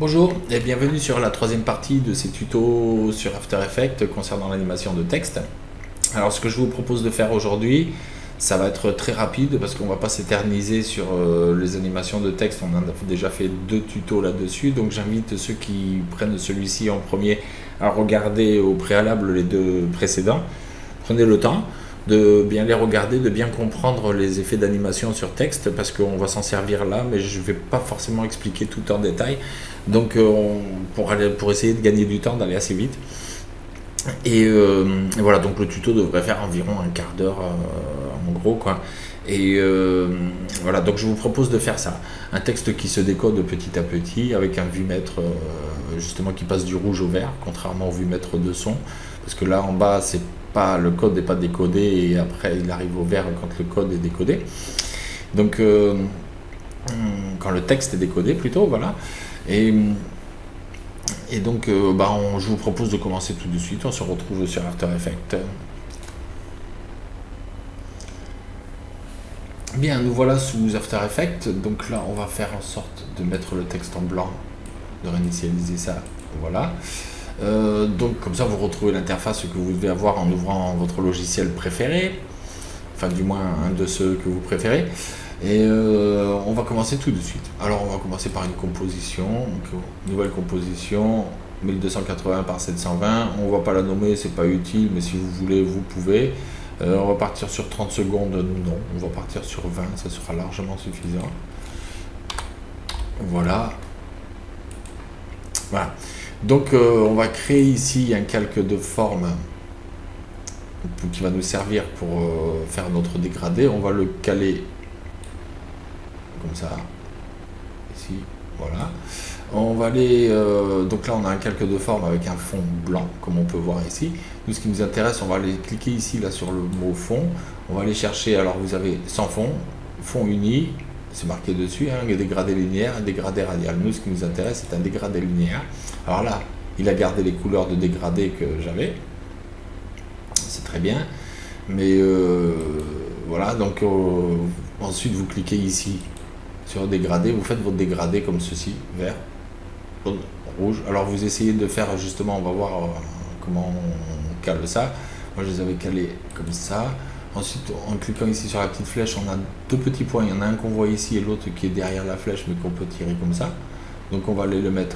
Bonjour et bienvenue sur la troisième partie de ces tutos sur After Effects concernant l'animation de texte. Alors ce que je vous propose de faire aujourd'hui, ça va être très rapide parce qu'on va pas s'éterniser sur les animations de texte. On en a déjà fait 2 tutos là-dessus, donc j'invite ceux qui prennent celui-ci en premier à regarder au préalable les 2 précédents. Prenez le temps de bien les regarder, de bien comprendre les effets d'animation sur texte parce qu'on va s'en servir là, mais je ne vais pas forcément expliquer tout en détail. Donc pour essayer de gagner du temps, d'aller assez vite. Et voilà, donc le tuto devrait faire environ un quart d'heure en gros quoi. Et voilà, donc je vous propose de faire ça. Un texte qui se décode petit à petit avec un vumètre justement qui passe du rouge au vert, contrairement au vumètre de son. Parce que là en bas, c'est pas, le code n'est pas décodé et après il arrive au vert quand le code est décodé. Donc quand le texte est décodé plutôt, voilà. Et donc je vous propose de commencer tout de suite. On se retrouve sur After Effects. Bien, nous voilà sous After Effects. Donc là, on va faire en sorte de mettre le texte en blanc, de réinitialiser ça. Voilà. Donc comme ça, vous retrouvez l'interface que vous devez avoir en ouvrant votre logiciel préféré. Enfin, du moins un de ceux que vous préférez. Et on va commencer tout de suite. Alors on va commencer par une composition, donc, nouvelle composition 1280 par 720. On va pas la nommer, c'est pas utile, mais si vous voulez, vous pouvez. On va partir sur 30 secondes, non, on va partir sur 20, ça sera largement suffisant. Voilà. Voilà. Donc on va créer ici un calque de forme qui va nous servir pour faire notre dégradé. On va le caler comme ça, ici, voilà. On va aller, donc là on a un calque de forme avec un fond blanc, comme on peut voir ici. Nous, ce qui nous intéresse, on va aller cliquer ici, là, sur le mot fond. On va aller chercher, alors vous avez sans fond, fond uni, c'est marqué dessus, hein, dégradé linéaire et dégradé radial. Nous, ce qui nous intéresse, c'est un dégradé linéaire. Alors là, il a gardé les couleurs de dégradé que j'avais. C'est très bien. Mais voilà, donc ensuite vous cliquez ici sur dégradé, vous faites votre dégradé comme ceci, vert, rouge. Alors vous essayez de faire justement, on va voir comment on cale ça. Moi je les avais calés comme ça. Ensuite en cliquant ici sur la petite flèche, on a 2 petits points, il y en a un qu'on voit ici et l'autre qui est derrière la flèche mais qu'on peut tirer comme ça. Donc on va aller le mettre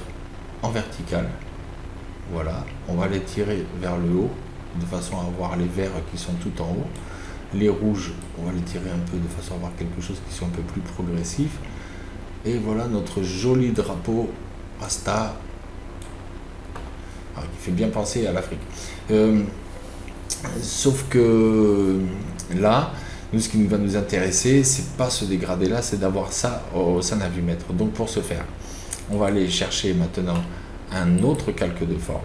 en vertical. Voilà, on va les tirer vers le haut de façon à avoir les verts qui sont tout en haut. Les rouges, on va les tirer un peu de façon à avoir quelque chose qui soit un peu plus progressif. Et voilà notre joli drapeau Rasta, qui fait bien penser à l'Afrique. Sauf que là, nous, ce qui va nous intéresser, c'est pas ce dégradé là, c'est d'avoir ça au sein d'un vumètre. Donc pour ce faire, on va aller chercher maintenant un autre calque de forme.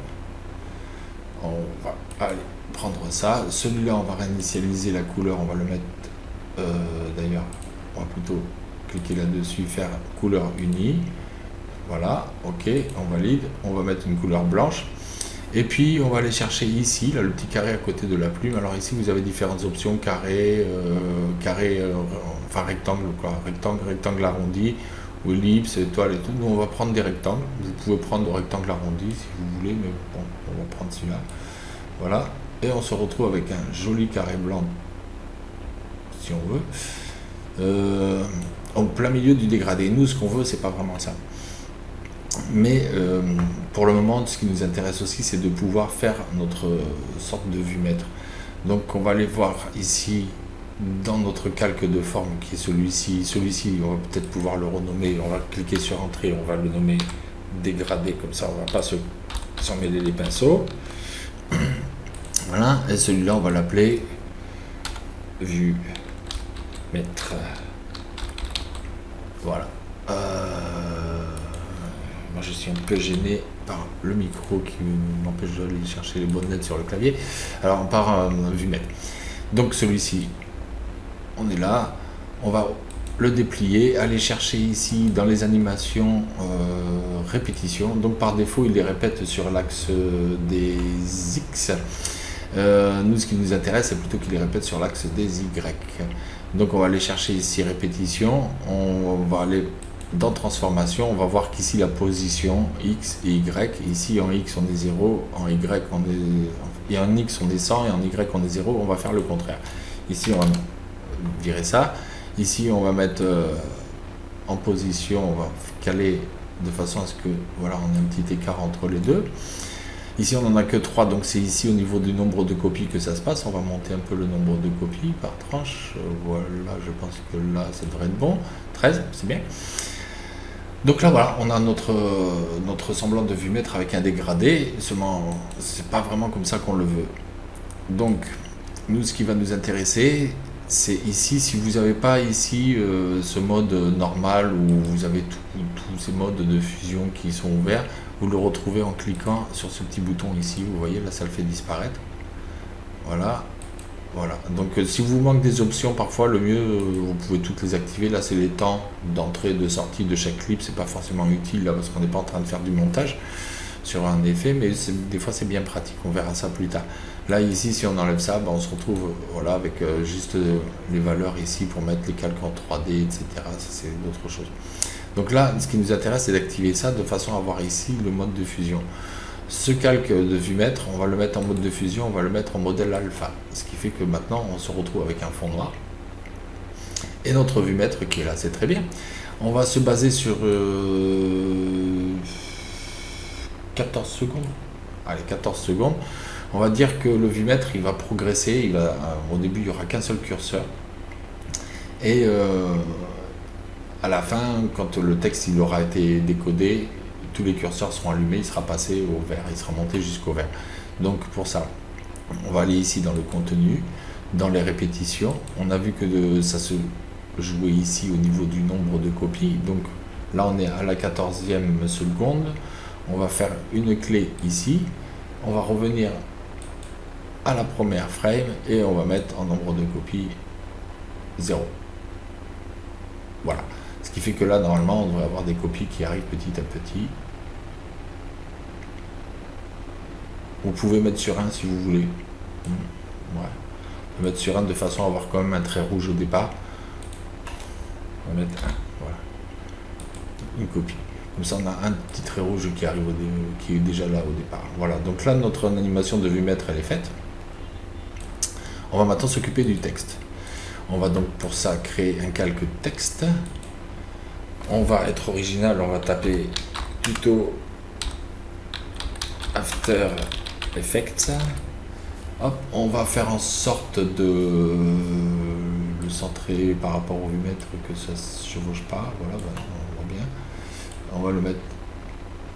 On va aller prendre ça. Celui-là, on va réinitialiser la couleur, on va le mettre d'ailleurs, on va plutôt cliquer là-dessus, faire couleur unie. Voilà, ok, on valide. On va mettre une couleur blanche. Et puis, on va aller chercher ici, là, le petit carré à côté de la plume. Alors ici, vous avez différentes options, carré, enfin rectangle, quoi. Rectangle arrondi, ou ellipse, étoile et tout. Nous, on va prendre des rectangles. Vous pouvez prendre des rectangles arrondis si vous voulez, mais bon, on va prendre celui-là. Voilà. Et on se retrouve avec un joli carré blanc, si on veut, en plein milieu du dégradé. Nous, ce qu'on veut, c'est pas vraiment ça. Mais pour le moment, ce qui nous intéresse aussi, c'est de pouvoir faire notre sorte de vumètre. Donc, on va aller voir ici, dans notre calque de forme, qui est celui-ci. Celui-ci, on va peut-être pouvoir le renommer. On va cliquer sur Entrée, on va le nommer dégradé, comme ça, on va pas s'en mêler les pinceaux. Voilà, et celui-là, on va l'appeler vumètre. Voilà. Moi, je suis un peu gêné par le micro qui m'empêche d'aller chercher les bonnes lettres sur le clavier. Alors, on part vumètre. Donc, celui-ci, on est là. On va le déplier, aller chercher ici dans les animations répétition. Donc, par défaut, il les répète sur l'axe des X. Nous, ce qui nous intéresse, c'est plutôt qu'il les répète sur l'axe des Y. Donc, on va aller chercher ici répétition. On va aller dans transformation, on va voir qu'ici la position X et Y, ici en X on est 0, en Y on est, et en X on est 100 et en Y on est 0, on va faire le contraire. Ici on va virer ça, ici on va mettre en position, on va caler de façon à ce que voilà, on ait un petit écart entre les deux. Ici on n'en a que 3, donc c'est ici au niveau du nombre de copies que ça se passe. On va monter un peu le nombre de copies par tranche. Voilà, je pense que là ça devrait être bon. 13, c'est bien. Donc là voilà, on a notre semblant de vue-mètre avec un dégradé, seulement c'est pas vraiment comme ça qu'on le veut. Donc nous, ce qui va nous intéresser, c'est ici, si vous n'avez pas ici ce mode normal où vous avez tous ces modes de fusion qui sont ouverts, vous le retrouvez en cliquant sur ce petit bouton ici, vous voyez là ça le fait disparaître. Voilà. Voilà, donc si vous manque des options, parfois le mieux, vous pouvez toutes les activer. Là c'est les temps d'entrée, de sortie de chaque clip, c'est pas forcément utile là parce qu'on n'est pas en train de faire du montage sur un effet, mais des fois c'est bien pratique, on verra ça plus tard. Là ici si on enlève ça, ben, on se retrouve voilà, avec juste les valeurs ici pour mettre les calques en 3D, etc. Ça c'est d'autres choses. Donc là ce qui nous intéresse c'est d'activer ça de façon à avoir ici le mode de fusion. Ce calque de vue-mètre, on va le mettre en mode de fusion, on va le mettre en modèle alpha. Ce qui fait que maintenant, on se retrouve avec un fond noir. Et notre vue-mètre qui est là, c'est très bien. On va se baser sur 14 secondes. Allez, 14 secondes. On va dire que le vue-mètre, il va progresser. Au début, il n'y aura qu'un seul curseur. Et à la fin, quand le texte il aura été décodé, tous les curseurs seront allumés, il sera passé au vert, il sera monté jusqu'au vert. Donc pour ça, on va aller ici dans le contenu, dans les répétitions. On a vu que ça se jouait ici au niveau du nombre de copies. Donc là on est à la 14e seconde. On va faire une clé ici. On va revenir à la première frame et on va mettre en nombre de copies 0. Voilà. Ce qui fait que là, normalement, on devrait avoir des copies qui arrivent petit à petit. Vous pouvez mettre sur 1 si vous voulez. Ouais. On peut mettre sur 1 de façon à avoir quand même un trait rouge au départ. On va mettre 1. Voilà. Une copie. Comme ça, on a un petit trait rouge qui arrive qui est déjà là au départ. Voilà. Donc là, notre animation de vue-mètre, elle est faite. On va maintenant s'occuper du texte. On va donc pour ça créer un calque texte. On va être original, on va taper plutôt After Effects. Hop, on va faire en sorte de le centrer par rapport au vue-mètre, que ça ne se chevauche pas. Voilà, on voit bien. On va le mettre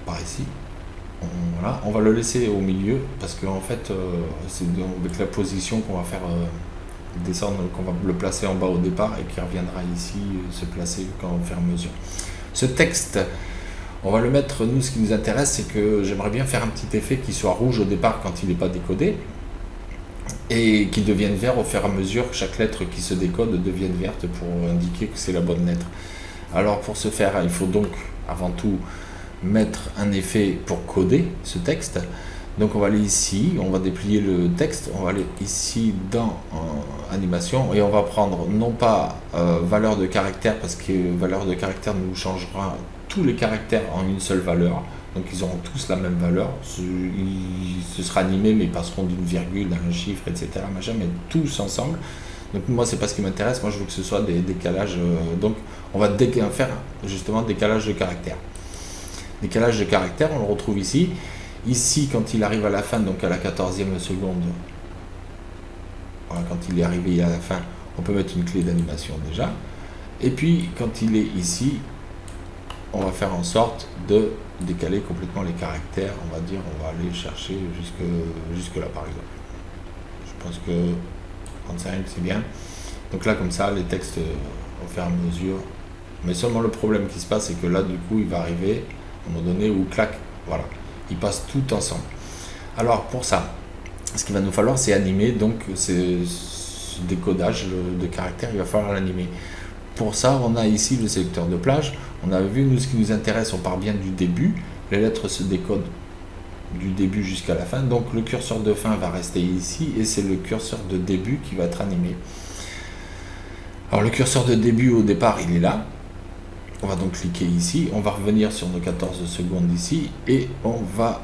par ici. Voilà, on va le laisser au milieu parce qu'en fait, c'est avec la position qu'on va faire descendre, qu'on va le placer en bas au départ et qui reviendra ici se placer quand on fait mesure. Ce texte, on va le mettre, nous ce qui nous intéresse c'est que j'aimerais bien faire un petit effet qui soit rouge au départ quand il n'est pas décodé et qui devienne vert au fur et à mesure que chaque lettre qui se décode devienne verte pour indiquer que c'est la bonne lettre. Alors pour ce faire, il faut donc avant tout mettre un effet pour coder ce texte. Donc on va aller ici, on va déplier le texte, on va aller ici dans animation et on va prendre non pas valeur de caractère parce que valeur de caractère nous changera tous les caractères en une seule valeur. Donc ils auront tous la même valeur, ce sera animé mais ils passeront d'une virgule à un chiffre, etc. Machin, mais tous ensemble. Donc moi c'est pas ce qui m'intéresse, moi je veux que ce soit des décalages, donc on va faire justement décalage de caractère. Décalage de caractère, on le retrouve ici. Ici, quand il arrive à la fin, donc à la 14e seconde, voilà, quand il est arrivé à la fin, on peut mettre une clé d'animation déjà. Et puis, quand il est ici, on va faire en sorte de décaler complètement les caractères. On va dire, on va aller chercher jusque là, par exemple. Je pense que 35, c'est bien. Donc là, comme ça, les textes, au fur et à mesure. Mais seulement le problème qui se passe, c'est que là, du coup, il va arriver à un moment donné où, clac, voilà. Ils passent tout ensemble. Alors pour ça, ce qu'il va nous falloir, c'est animer donc ce décodage de caractères, il va falloir l'animer. Pour ça, on a ici le sélecteur de plage. On a vu, nous, ce qui nous intéresse, on part bien du début. Les lettres se décodent du début jusqu'à la fin. Donc le curseur de fin va rester ici et c'est le curseur de début qui va être animé. Alors le curseur de début, au départ, il est là. On va donc cliquer ici, on va revenir sur nos 14 secondes ici, et on va...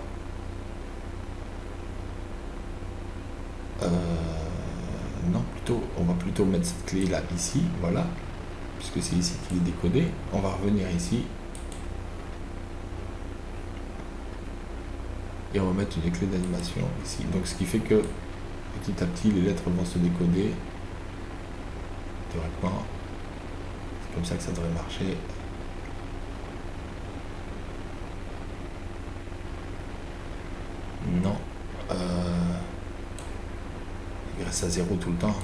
non, plutôt, on va plutôt mettre cette clé là, ici, voilà, puisque c'est ici qu'il est décodé. On va revenir ici, et on va mettre une clé d'animation ici. Donc ce qui fait que petit à petit les lettres vont se décoder théoriquement. C'est comme ça que ça devrait marcher. Non, il reste à 0 tout le temps.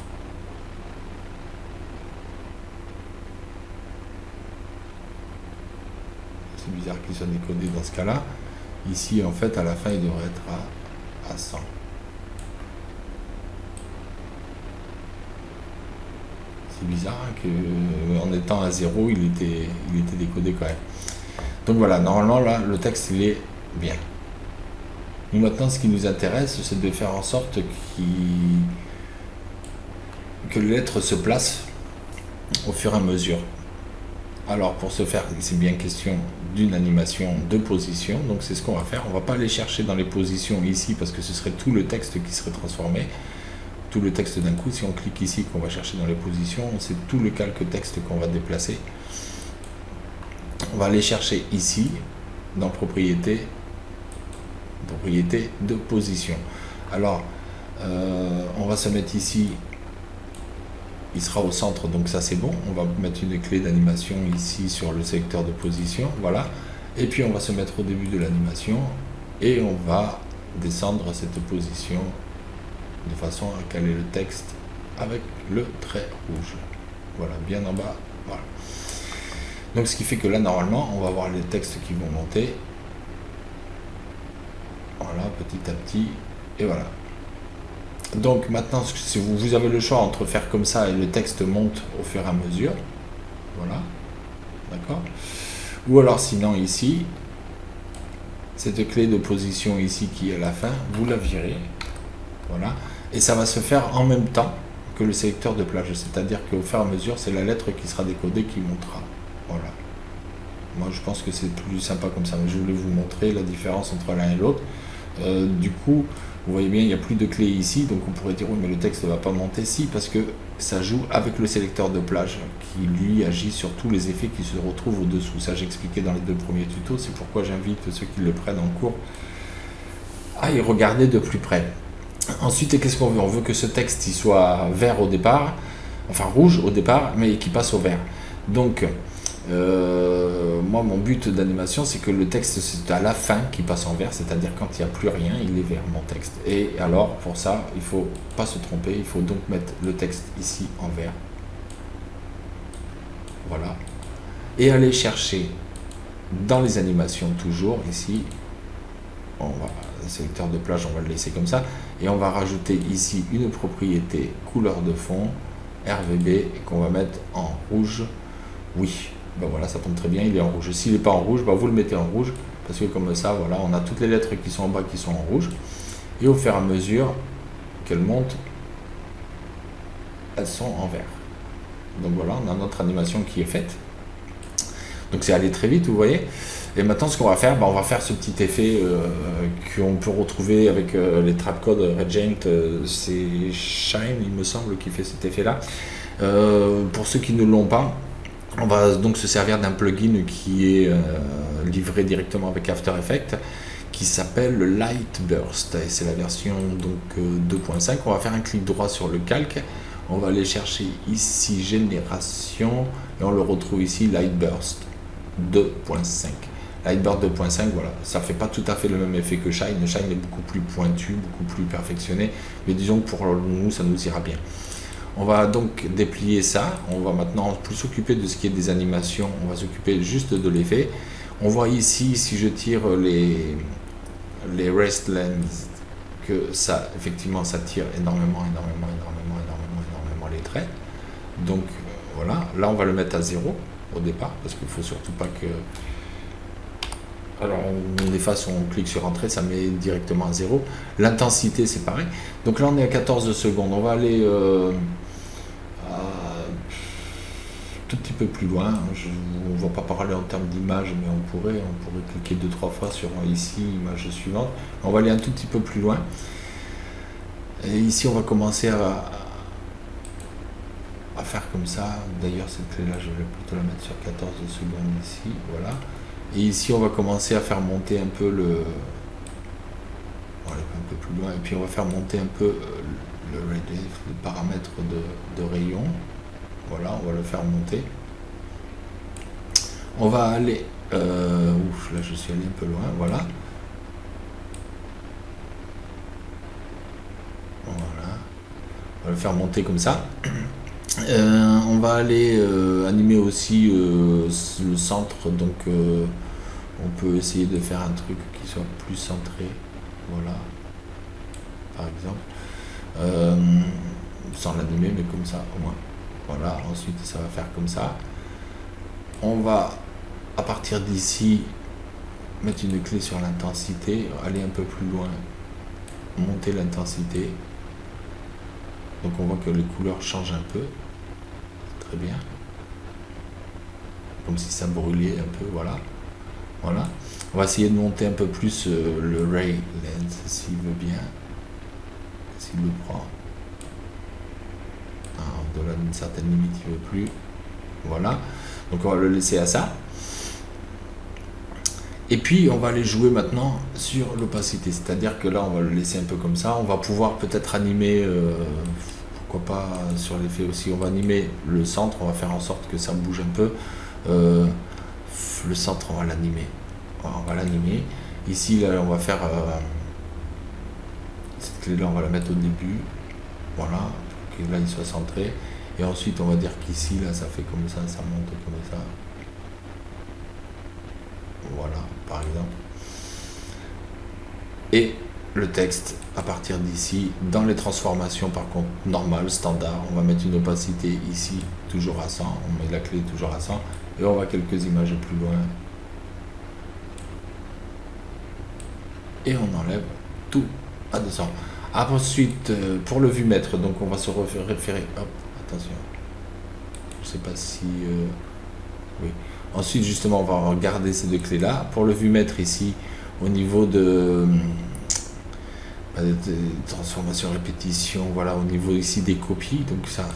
C'est bizarre qu'il soit décodé dans ce cas là. Ici en fait à la fin il devrait être à 100. C'est bizarre hein, que en étant à 0 il était décodé quand même. Donc voilà, normalement là le texte il est bien. Nous maintenant ce qui nous intéresse c'est de faire en sorte que les lettres se placent au fur et à mesure. Alors pour ce faire, c'est bien question d'une animation de position, donc c'est ce qu'on va faire. On va pas aller chercher dans les positions ici parce que ce serait tout le texte qui serait transformé, tout le texte d'un coup. Si on clique ici qu'on va chercher dans les positions, c'est tout le calque texte qu'on va déplacer. On va aller chercher ici dans propriété de position. Alors on va se mettre ici. Il sera au centre, donc ça c'est bon. On va mettre une clé d'animation ici sur le secteur de position, voilà. Et puis on va se mettre au début de l'animation et on va descendre cette position de façon à caler le texte avec le trait rouge. Voilà, bien en bas, voilà. Donc ce qui fait que là normalement on va voir les textes qui vont monter. Voilà, petit à petit, et voilà. Donc maintenant, si vous avez le choix entre faire comme ça et le texte monte au fur et à mesure, voilà, d'accord. Ou alors sinon ici, cette clé de position ici qui est à la fin, vous la virez, voilà, et ça va se faire en même temps que le sélecteur de plage, c'est-à-dire qu'au fur et à mesure, c'est la lettre qui sera décodée qui montera, voilà. Moi je pense que c'est plus sympa comme ça, mais je voulais vous montrer la différence entre l'un et l'autre. Du coup, vous voyez bien, il n'y a plus de clé ici, donc on pourrait dire oui, mais le texte ne va pas monter. Si, parce que ça joue avec le sélecteur de plage qui lui agit sur tous les effets qui se retrouvent au-dessous. Ça j'ai expliqué dans les 2 premiers tutos, c'est pourquoi j'invite ceux qui le prennent en cours à y regarder de plus près. Ensuite, qu'est-ce qu'on veut? On veut que ce texte il soit vert au départ, enfin rouge au départ, mais qui passe au vert. Donc moi mon but d'animation c'est que le texte c'est à la fin qui passe en vert, c'est-à-dire quand il n'y a plus rien il est vert mon texte. Et alors pour ça il faut pas se tromper, il faut donc mettre le texte ici en vert, voilà, et aller chercher dans les animations toujours ici, on va, le sélecteur de plage on va le laisser comme ça, et on va rajouter ici une propriété couleur de fond RVB qu'on va mettre en rouge. Oui, ben voilà, ça tombe très bien, il est en rouge. S'il n'est pas en rouge, ben vous le mettez en rouge, parce que comme ça, voilà, on a toutes les lettres qui sont en bas qui sont en rouge. Et au fur et à mesure qu'elles montent, elles sont en vert. Donc voilà, on a notre animation qui est faite. Donc c'est allé très vite, vous voyez. Et maintenant, ce qu'on va faire, ben, on va faire ce petit effet qu'on peut retrouver avec les trapcodes Regent. C'est Shine, il me semble, qui fait cet effet-là. Pour ceux qui ne l'ont pas, on va donc se servir d'un plugin qui est livré directement avec After Effects, qui s'appelle le Light Burst, et c'est la version donc 2.5. On va faire un clic droit sur le calque, on va aller chercher ici Génération, et on le retrouve ici Light Burst 2.5. Light Burst 2.5, voilà, ça fait pas tout à fait le même effet que Shine. Shine est beaucoup plus pointu, beaucoup plus perfectionné, mais disons que pour nous ça nous ira bien. On va donc déplier ça, on va maintenant plus s'occuper de ce qui est des animations, on va s'occuper juste de l'effet. On voit ici, si je tire les rest lengths, que ça, effectivement, ça tire énormément les traits. Donc voilà, là on va le mettre à 0 au départ, parce qu'il ne faut surtout pas que... Alors on efface, on clique sur entrée, ça met directement à 0. L'intensité c'est pareil. Donc là on est à 14 secondes, on va aller... tout petit peu plus loin. On ne va pas parler en termes d'image, mais on pourrait cliquer 2-3 fois sur ici, image suivante. On va aller un tout petit peu plus loin. Et ici, on va commencer à faire comme ça. D'ailleurs, cette clé-là, je vais plutôt la mettre sur 14 secondes ici. Voilà. Et ici, on va commencer à faire monter un peu le... On va aller un peu plus loin. Et puis, on va faire monter un peu le radius, le paramètre de rayon. Voilà, on va le faire monter. On va aller... ouf, là, je suis allé un peu loin. Voilà. Voilà. On va le faire monter comme ça. On va aller animer aussi le centre, donc on peut essayer de faire un truc qui soit plus centré, voilà, par exemple, sans l'animer, mais comme ça au moins, voilà. Ensuite ça va faire comme ça. On va à partir d'ici mettre une clé sur l'intensité, aller un peu plus loin, monter l'intensité, donc on voit que les couleurs changent un peu. Très bien, comme si ça brûlait un peu, voilà. Voilà, on va essayer de monter un peu plus le ray length s'il veut bien, s'il le prend. Au-delà d'une certaine limite il veut plus, voilà, donc on va le laisser à ça. Et puis on va aller jouer maintenant sur l'opacité, c'est à dire que là on va le laisser un peu comme ça. On va pouvoir peut-être animer pourquoi pas sur l'effet aussi, on va animer le centre, on va faire en sorte que ça bouge un peu. Le centre, on va l'animer. Ici, là, on va faire cette clé-là, on va la mettre au début. Voilà, pour que là, il soit centré. Et ensuite, on va dire qu'ici, là, ça fait comme ça monte comme ça. Voilà, par exemple. Et le texte, à partir d'ici, dans les transformations par contre normales, standard, on va mettre une opacité ici, toujours à 100, on met la clé toujours à 100, et on va quelques images plus loin. Et on enlève tout à 200. Ensuite, pour le vumètre, donc on va se référer, hop, attention, je sais pas si... oui. Ensuite, justement, on va regarder ces deux clés-là. Pour le vumètre ici, au niveau de transformation, répétition, voilà, au niveau ici des copies, donc ça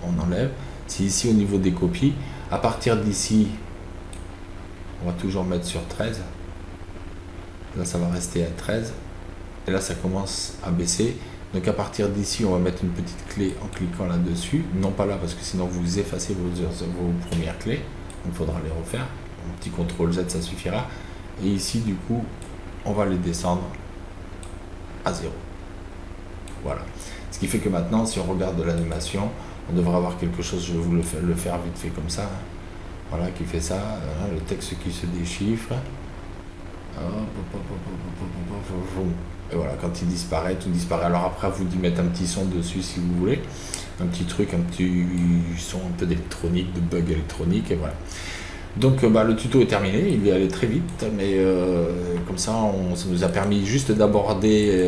on enlève. C'est ici au niveau des copies. À partir d'ici, on va toujours mettre sur 13. Là ça va rester à 13. Et là ça commence à baisser. Donc à partir d'ici, on va mettre une petite clé en cliquant là-dessus. Non pas là parce que sinon vous effacez vos premières clés. Donc il faudra les refaire. Un petit CTRL Z ça suffira. Et ici du coup, on va les descendre à 0. Voilà. Ce qui fait que maintenant, si on regarde l'animation, on devrait avoir quelque chose, je vais vous le faire vite fait comme ça. Voilà, qui fait ça. Le texte qui se déchiffre. Et voilà, quand il disparaît, tout disparaît. Alors après, à vous d'y mettre un petit son dessus si vous voulez. Un petit truc, un petit son un peu d'électronique, de bug électronique, et voilà. Donc le tuto est terminé, il est allé très vite, mais comme ça, ça nous a permis juste d'aborder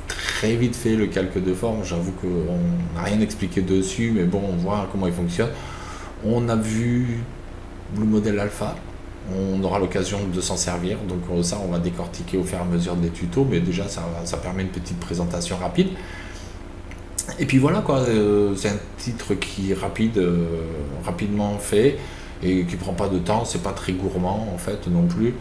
très vite fait le calque de forme. J'avoue qu'on n'a rien expliqué dessus, mais bon, on voit comment il fonctionne. On a vu le modèle alpha, on aura l'occasion de s'en servir, donc ça on va décortiquer au fur et à mesure des tutos, mais déjà ça permet une petite présentation rapide. Et puis voilà quoi, c'est un titre qui est rapidement fait, et qui prend pas de temps, c'est pas très gourmand en fait non plus.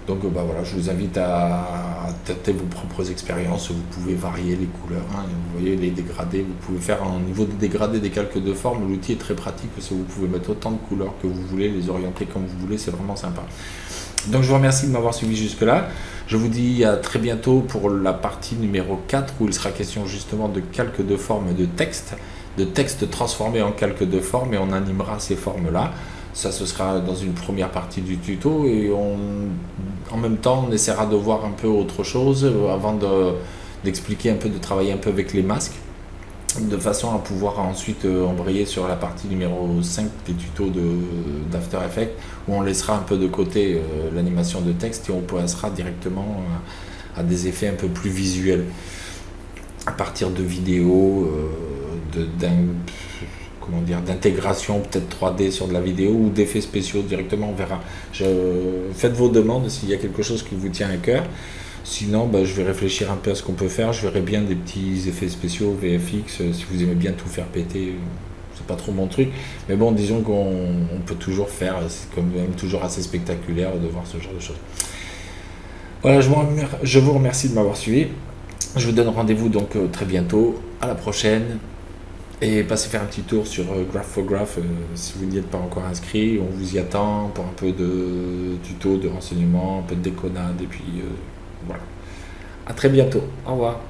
Donc voilà, je vous invite à tester vos propres expériences. Vous pouvez varier les couleurs, hein, vous voyez les dégradés, vous pouvez faire au niveau des dégradés, des calques de forme. L'outil est très pratique parce que vous pouvez mettre autant de couleurs que vous voulez, les orienter comme vous voulez, c'est vraiment sympa. Donc je vous remercie de m'avoir suivi jusque là. Je vous dis à très bientôt pour la partie numéro 4 où il sera question justement de calque de forme de texte transformé en calque de forme, et on animera ces formes là. Ça, ce sera dans une première partie du tuto, et en même temps, on essaiera de voir un peu autre chose avant d'expliquer un peu, de travailler un peu avec les masques, de façon à pouvoir ensuite embrayer sur la partie numéro 5 des tutos d'After Effects, où on laissera un peu de côté l'animation de texte et on passera directement à des effets un peu plus visuels, à partir de vidéos, comment dire, d'intégration peut-être 3D sur de la vidéo ou d'effets spéciaux directement, on verra. Faites vos demandes s'il y a quelque chose qui vous tient à cœur. Sinon, bah, je vais réfléchir un peu à ce qu'on peut faire. Je verrai bien des petits effets spéciaux, VFX, si vous aimez bien tout faire péter. C'est pas trop mon truc. Mais bon, disons qu'on peut toujours faire. C'est quand même toujours assez spectaculaire de voir ce genre de choses. Voilà, je vous remercie de m'avoir suivi. Je vous donne rendez-vous donc très bientôt. À la prochaine. Et passez faire un petit tour sur Graph4Graph si vous n'y êtes pas encore inscrit. On vous y attend pour un peu de tuto, de renseignements, un peu de déconnade. Et puis voilà. À très bientôt. Au revoir.